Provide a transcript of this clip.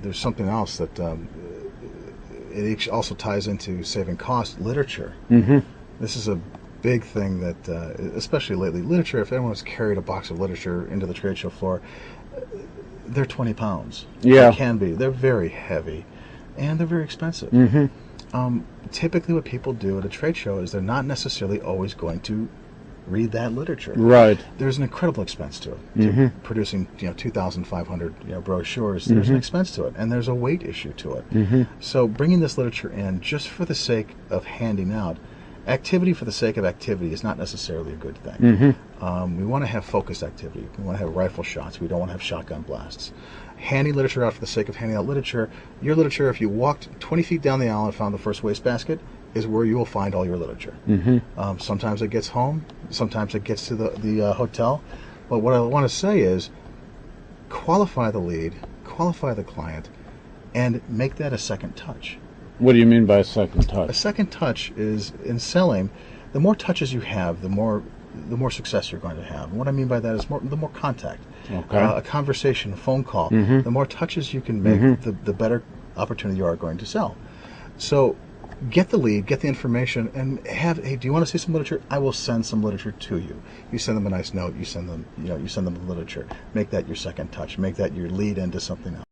There's something else that it also ties into saving cost. Literature. Mm-hmm. This is a big thing that, especially lately, literature. If anyone has carried a box of literature into the trade show floor, they're 20 pounds. Yeah. They can be. They're very heavy, and they're very expensive. Mm-hmm. Typically, what people do at a trade show is they're not necessarily always going to read that literature. Right. There's an incredible expense to it. Mm-hmm. Producing 2,500 brochures, there's an expense to it, and there's a weight issue to it. Mm-hmm. So bringing this literature in just for the sake of handing out, activity for the sake of activity is not necessarily a good thing. Mm-hmm. We want to have focused activity. We want to have rifle shots. We don't want to have shotgun blasts. Handing literature out for the sake of handing out literature, your literature, if you walked 20 feet down the aisle and found the first wastebasket, is where you will find all your literature. Mm-hmm. Sometimes it gets home, sometimes it gets to the hotel. But what I want to say is qualify the lead, qualify the client, and make that a second touch. What do you mean by a second A touch? second touch is, in selling, the more touches you have, the more success you're going to have. And what I mean by that is the more contact. Okay. A conversation, a phone call. Mm-hmm. The more touches you can make, Mm-hmm. the better opportunity you are going to sell. So get the lead, get the information, and hey, do you want to see some literature? I will send some literature to you. You send them a nice note, you send them the literature. Make that your second touch. Make that your lead into something else.